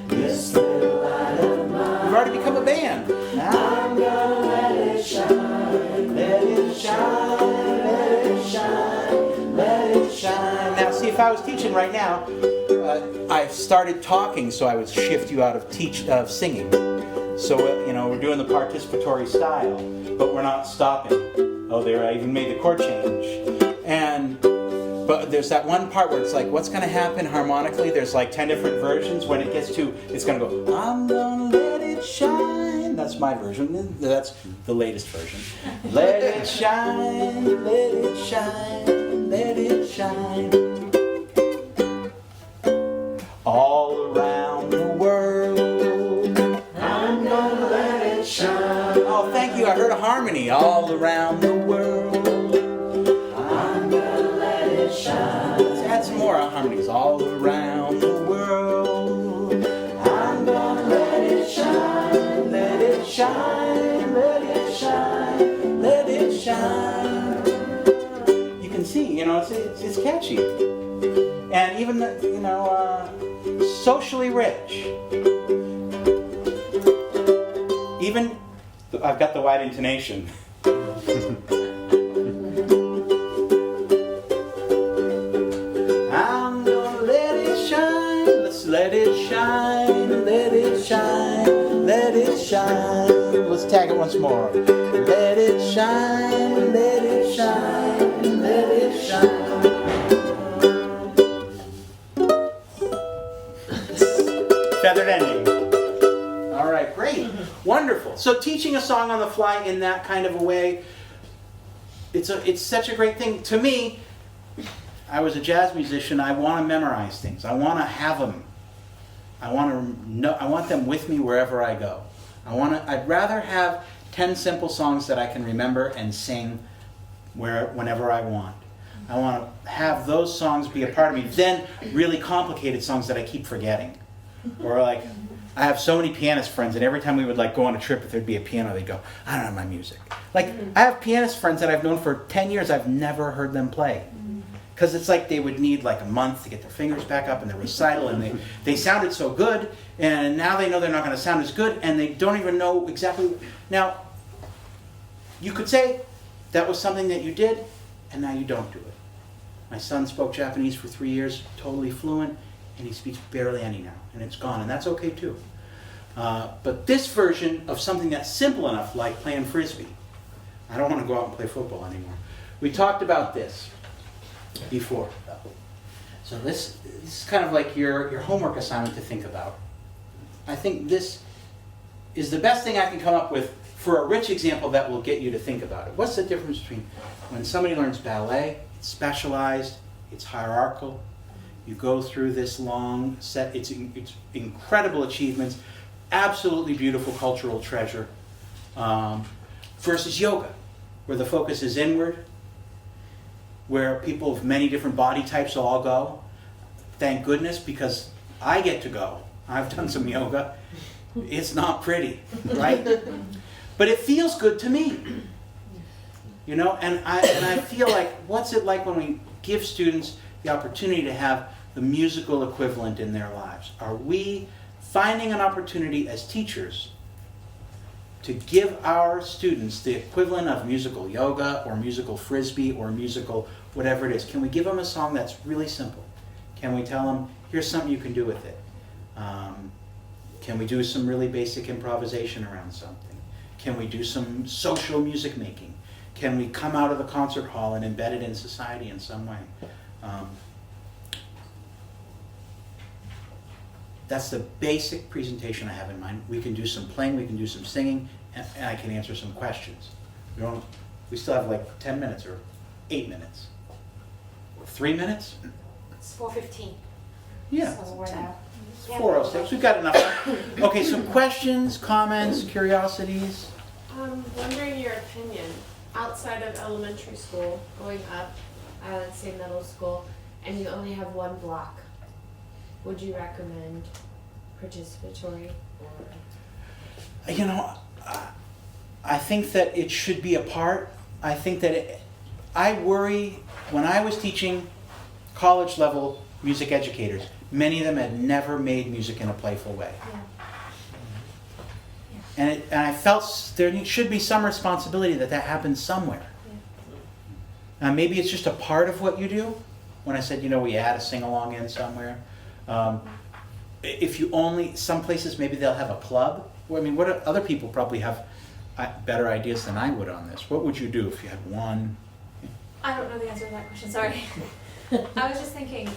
S1: This little light of mine. We've already become a band. I'm gonna let it shine. Let it shine. Let it shine. Let it shine. Now, see, if I was teaching right now, I've started talking, so I would shift you out of singing. So, you know, we're doing the participatory style, but we're not stopping. Oh, there, I even made the chord change. But there's that one part where it's like, what's going to happen harmonically? There's like 10 different versions. When it gets to, it's going to go, I'm going to let it shine. That's my version. That's the latest version. Let it shine, let it shine, let it shine. All around the world, I'm gonna let it shine. Oh, thank you, I heard a harmony. All around the world, I'm gonna let it shine. Let's add some more harmonies. All around the world, I'm gonna let it shine. Let it shine, let it shine, let it shine. You can see, you know, it's catchy. And even, you know, socially rich. Even, I've got the wide intonation. I'm gonna let it shine. Let's let it shine. Let it shine. Let it shine. Let's tag it once more. Let it shine. Let it shine. Let it shine. Feathered ending. All right, great. Wonderful. So teaching a song on the fly in that kind of a way, it's such a great thing. To me, I was a jazz musician. I want to memorize things. I want to have them. I want them with me wherever I go. I'd rather have 10 simple songs that I can remember and sing whenever I want. I want to have those songs be a part of me than really complicated songs that I keep forgetting. Or like, I have so many pianist friends, and every time we would like go on a trip, if there'd be a piano, they'd go, I don't know my music. Like, I have pianist friends that I've known for 10 years, I've never heard them play. Because it's like they would need like a month to get their fingers back up in the recital, and they sounded so good, and now they know they're not going to sound as good, and they don't even know exactly. Now, you could say that was something that you did, and now you don't do it. My son spoke Japanese for 3 years, totally fluent, and he speaks barely any now, and it's gone, and that's okay too. But this version of something that's simple enough, like playing frisbee, I don't want to go out and play football anymore. We talked about this before. So this is kind of like your homework assignment to think about. I think this is the best thing I can come up with for a rich example that will get you to think about it. What's the difference between when somebody learns ballet, it's specialized, it's hierarchical, you go through this long set, it's incredible achievements, absolutely beautiful cultural treasure, versus yoga, where the focus is inward, where people of many different body types all go. Thank goodness, because I get to go. I've done some yoga. It's not pretty, right? But it feels good to me. You know, and I feel like, what's it like when we give students the opportunity to have the musical equivalent in their lives? Are we finding an opportunity as teachers to give our students the equivalent of musical yoga or musical frisbee or musical whatever it is? Can we give them a song that's really simple? Can we tell them, here's something you can do with it? Can we do some really basic improvisation around something? Can we do some social music making? Can we come out of the concert hall and embed it in society in some way? That's the basic presentation I have in mind. We can do some playing, we can do some singing, and I can answer some questions. We still have like 10 minutes or 8 minutes. 3 minutes?
S3: It's 4:15.
S1: Yeah.
S3: So we're at.
S1: It's 4:06. We've got enough time. Okay, so questions, comments, curiosities?
S12: Wondering your opinion, outside of elementary school, going up, let's say middle school, and you only have one block, would you recommend participatory or?
S1: You know, I think that it should be a part. I think that I worry, when I was teaching college level music educators, many of them had never made music in a playful way.
S3: Yeah.
S1: And I felt there should be some responsibility that happens somewhere. Maybe it's just a part of what you do. When I said, we add a sing-along in somewhere. If you some places maybe they'll have a club. Well, I mean, other people probably have better ideas than I would on this. What would you do if you had one?
S3: I don't know the answer to that question, sorry. I was just thinking,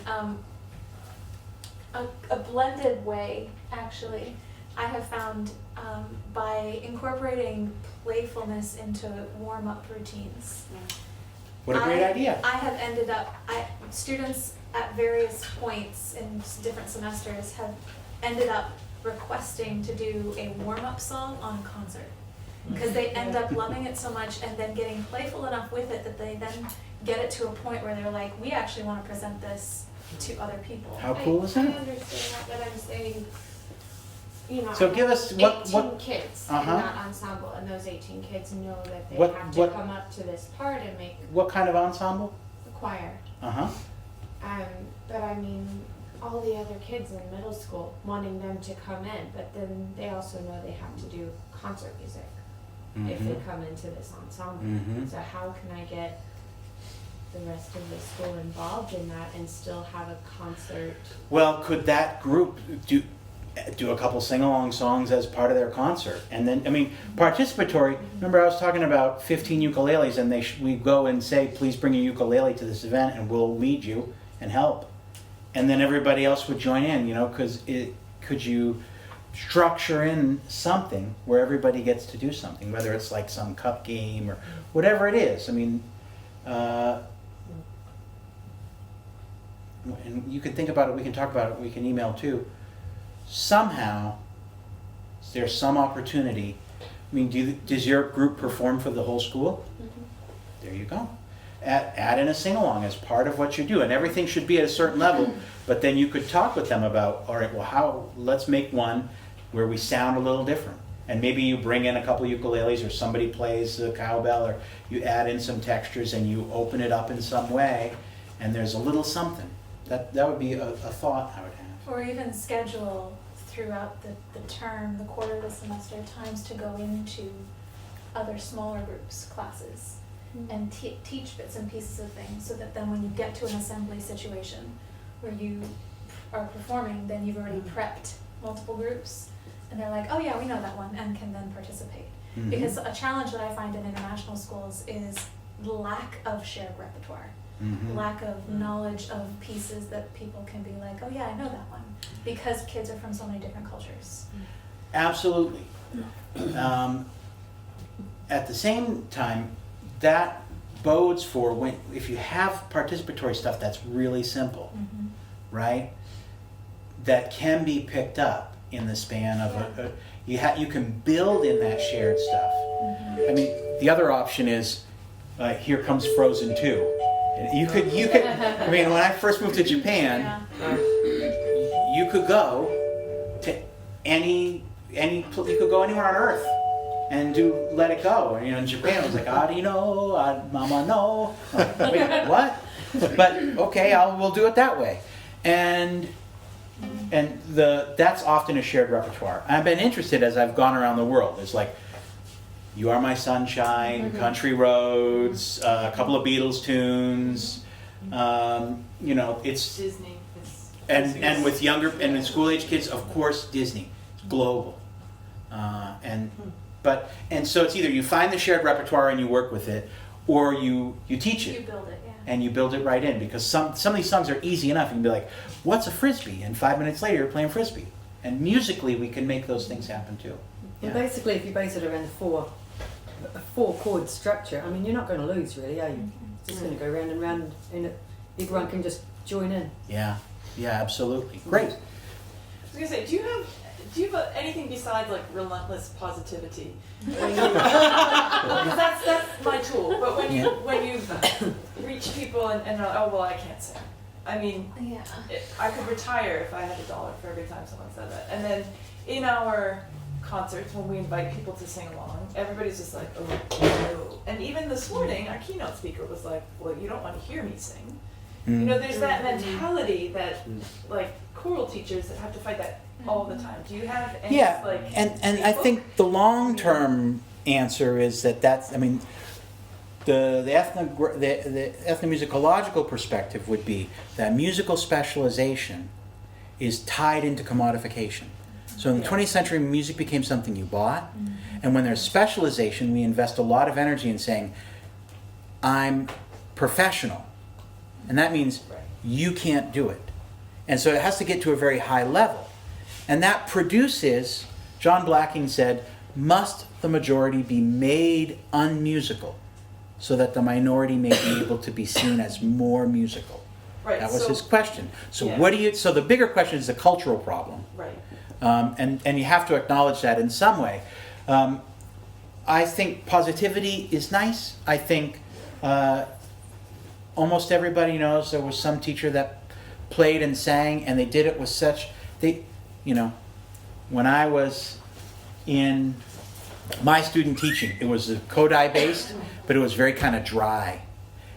S3: a blended way, actually, I have found by incorporating playfulness into warm-up routines.
S1: What a great idea.
S3: I have ended up, students at various points in different semesters have ended up requesting to do a warm-up song on concert. Because they end up loving it so much and then getting playful enough with it that they then get it to a point where they're like, we actually want to present this to other people.
S1: How cool is that?
S12: I understand that, but I'm saying,
S1: So give us
S12: 18 kids in
S1: Uh-huh.
S12: that ensemble, and those 18 kids know that they
S1: What-
S12: have to
S1: what-
S12: come up to this part and make
S1: What kind of ensemble?
S12: the choir.
S1: Uh-huh.
S12: But I mean, all the other kids in middle school wanting them to come in, but then they also know they have to do concert music if they come into this ensemble.
S1: Mhm.
S12: So how can I get the rest of the school involved in that and still have a concert?
S1: Well, could that group do a couple sing-along songs as part of their concert? And then, participatory, remember I was talking about 15 ukuleles and we go and say, please bring a ukulele to this event and we'll lead you and help. And then everybody else would join in, because could you structure in something where everybody gets to do something, whether it's like some cup game or whatever it is. And you can think about it, we can talk about it, we can email too. Somehow, there's some opportunity. Does your group perform for the whole school? There you go. Add in a sing-along as part of what you do, and everything should be at a certain level, but then you could talk with them about, all right, well, let's make one where we sound a little different. And maybe you bring in a couple ukuleles or somebody plays the cowbell, or you add in some textures and you open it up in some way, and there's a little something. That would be a thought I would have.
S3: Or even schedule throughout the term, the quarter of the semester, times to go into other smaller groups, classes, and teach bits and pieces of things, so that then when you get to an assembly situation where you are performing, then you've already prepped multiple groups, and they're like, oh yeah, we know that one, and can then participate.
S1: Mhm.
S3: Because a challenge that I find in international schools is lack of shared repertoire.
S1: Mhm.
S3: Lack of knowledge of pieces that people can be like, oh yeah, I know that one, because kids are from so many different cultures.
S1: Absolutely. At the same time, that bodes for if you have participatory stuff that's really simple, right? That can be picked up in the span of you can build in that shared stuff. The other option is here comes Frozen 2. You could when I first moved to Japan, you could go to you could go anywhere on earth and do Let It Go. And, in Japan it was like, Adino, Mama no. Like, wait, what? But okay, we'll do it that way. And that's often a shared repertoire. I've been interested as I've gone around the world. There's like You Are My Sunshine, Country Roads, a couple of Beatles tunes. It's
S11: Disney.
S1: and with younger and school age kids, of course, Disney. It's global. So it's either you find the shared repertoire and you work with it, or you teach it.
S3: You build it, yeah.
S1: And you build it right in, because some of these songs are easy enough. You can be like, "What's a frisbee?" And 5 minutes later, you're playing frisbee. And musically, we can make those things happen too.
S4: And basically, if you base it around a four chord structure, I mean, you're not going to lose, really, are you? It's just going to go round and round, and everyone can just join in.
S1: Yeah, absolutely. Great.
S11: I was gonna say, do you have anything besides like relentless positivity? Because that's my tool. But when you reach people and they're like, oh well, I can't sing. I mean, I could retire if I had $1 for every time someone said that. And then in our concerts, when we invite people to sing along, everybody's just like, oh no. And even this morning, our keynote speaker was like, well, you don't want to hear me sing. There's that mentality that like choral teachers that have to fight that all the time. Do you have any
S1: and I think the long-term answer is that's, I mean, the ethnomusicological perspective would be that musical specialization is tied into commodification. So in the 20th century, music became something you bought, and when there's specialization, we invest a lot of energy in saying, I'm professional, and that means you can't do it. And so it has to get to a very high level. And that produces, John Blacking said, must the majority be made unmusical so that the minority may be able to be seen as more musical?
S11: Right.
S1: That was his question. So so the bigger question is the cultural problem.
S11: Right.
S1: And you have to acknowledge that in some way. I think positivity is nice. I think almost everybody knows there was some teacher that played and sang, and they did it with such, when I was in my student teaching, it was Kodai based, but it was very kind of dry.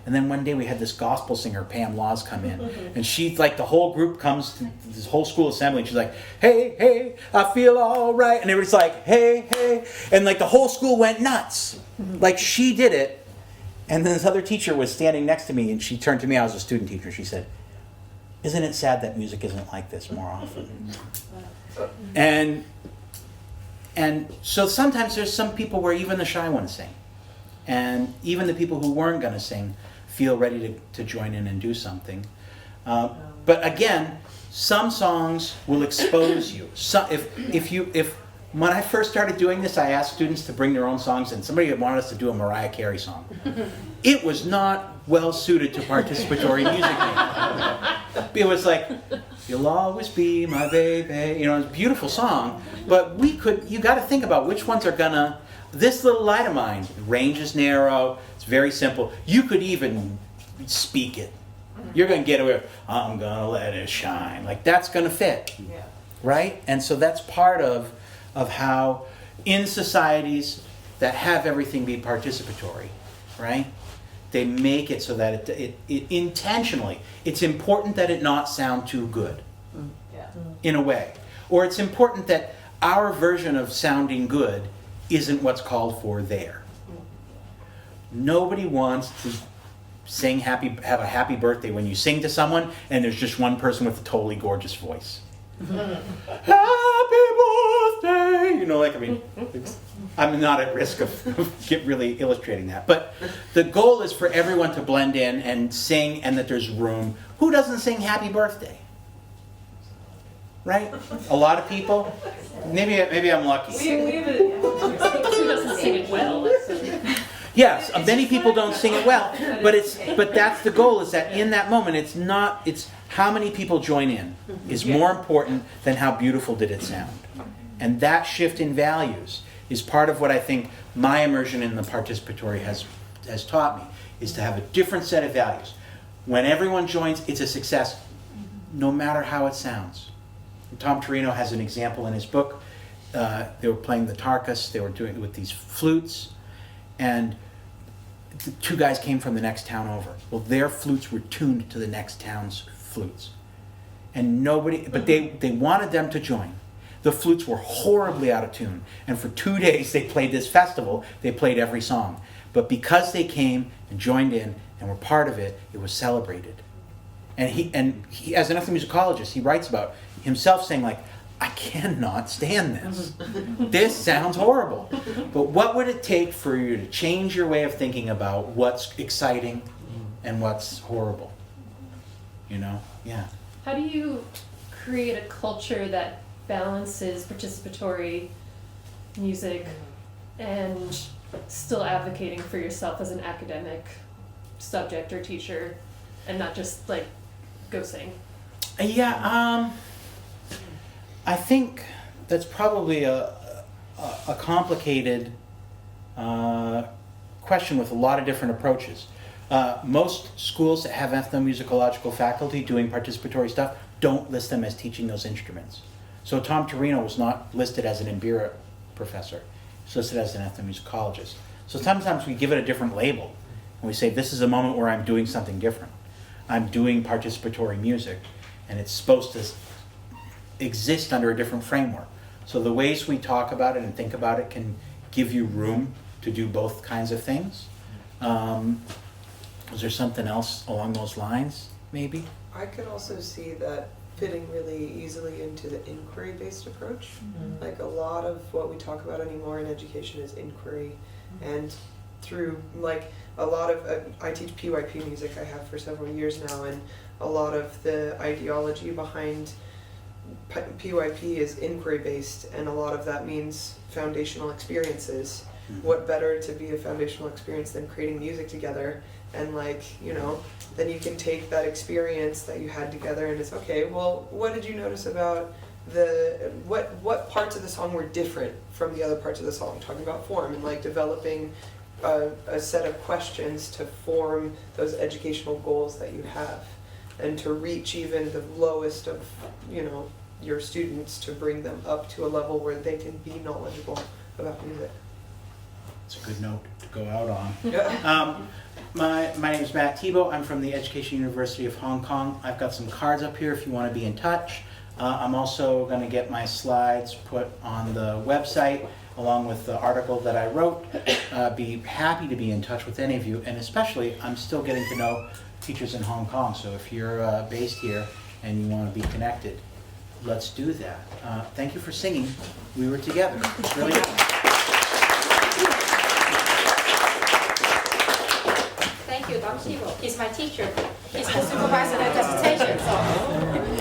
S1: And then one day we had this gospel singer, Pam Laws, come in, and she, like, the whole group comes to this whole school assembly, and she's like, hey, I feel all right. And everybody's like, hey. And like the whole school went nuts. Like she did it. And then this other teacher was standing next to me, and she turned to me, I was a student teacher, she said, isn't it sad that music isn't like this more often? And so sometimes there's some people where even the shy ones sing. And even the people who weren't going to sing feel ready to join in and do something. But again, some songs will expose you. If when I first started doing this, I asked students to bring their own songs, and somebody wanted us to do a Mariah Carey song. It was not well suited to participatory music making. It was like, you'll always be my baby. It's a beautiful song, but you got to think about which ones are gonna. This little light of mine, the range is narrow, it's very simple. You could even speak it. You're going to get away with, I'm going to let it shine. Like, that's going to fit, right? And so that's part of how in societies that have everything be participatory, right? They make it so that it intentionally, it's important that it not sound too good, in a way. Or it's important that our version of sounding good isn't what's called for there. Nobody wants to have a happy birthday when you sing to someone and there's just one person with a totally gorgeous voice. Happy birthday! I'm not at risk of really illustrating that. But the goal is for everyone to blend in and sing, and that there's room. Who doesn't sing happy birthday? Right? A lot of people. Maybe I'm lucky.
S9: Who doesn't sing it well?
S1: Yes, many people don't sing it well, but that's the goal. Is that in that moment, it's how many people join in is more important than how beautiful did it sound, and that shift in values is part of what I think my immersion in the participatory has taught me, is to have a different set of values. When everyone joins, it's a success, no matter how it sounds. Tom Turino has an example in his book. They were playing the tarkas, they were doing it with these flutes, and the two guys came from the next town over. Well, their flutes were tuned to the next town's flutes. And but they wanted them to join. The flutes were horribly out of tune. And for 2 days they played this festival, they played every song. But because they came and joined in and were part of it, it was celebrated. And he as an ethnomusicologist, he writes about himself saying, like, I cannot stand this. This sounds horrible. But what would it take for you to change your way of thinking about what's exciting and what's horrible? You know? Yeah.
S13: How do you create a culture that balances participatory music and still advocating for yourself as an academic subject or teacher and not just like go sing?
S1: Yeah, I think that's probably a complicated question with a lot of different approaches. Most schools that have ethnomusicological faculty doing participatory stuff don't list them as teaching those instruments. So Tom Turino was not listed as an Imbira professor. He's listed as an ethnomusicologist. So sometimes we give it a different label and we say, this is a moment where I'm doing something different. I'm doing participatory music, and it's supposed to exist under a different framework. So the ways we talk about it and think about it can give you room to do both kinds of things. Was there something else along those lines, maybe?
S10: I could also see that fitting really easily into the inquiry-based approach.
S4: Mm-hmm.
S10: Like a lot of what we talk about anymore in education is inquiry, and through like a lot of I teach PYP music. I have for several years now, and a lot of the ideology behind PYP is inquiry-based, and a lot of that means foundational experiences. What better to be a foundational experience than creating music together? And like, you know, then you can take that experience that you had together and it's okay, well, what did you notice about what parts of the song were different from the other parts of the song? Talking about form and like developing a set of questions to form those educational goals that you have, and to reach even the lowest of, you know, your students, to bring them up to a level where they can be knowledgeable about music.
S1: It's a good note to go out on. My name is Matt Thibault. I'm from the Education University of Hong Kong. I've got some cards up here if you want to be in touch. I'm also going to get my slides put on the website along with the article that I wrote. Be happy to be in touch with any of you, and especially I'm still getting to know teachers in Hong Kong, so if you're based here and you want to be connected, let's do that. Thank you for singing. We were together. It's really
S14: Thank you, Dr. Thibault. He's my teacher. He's my supervisor at presentation. So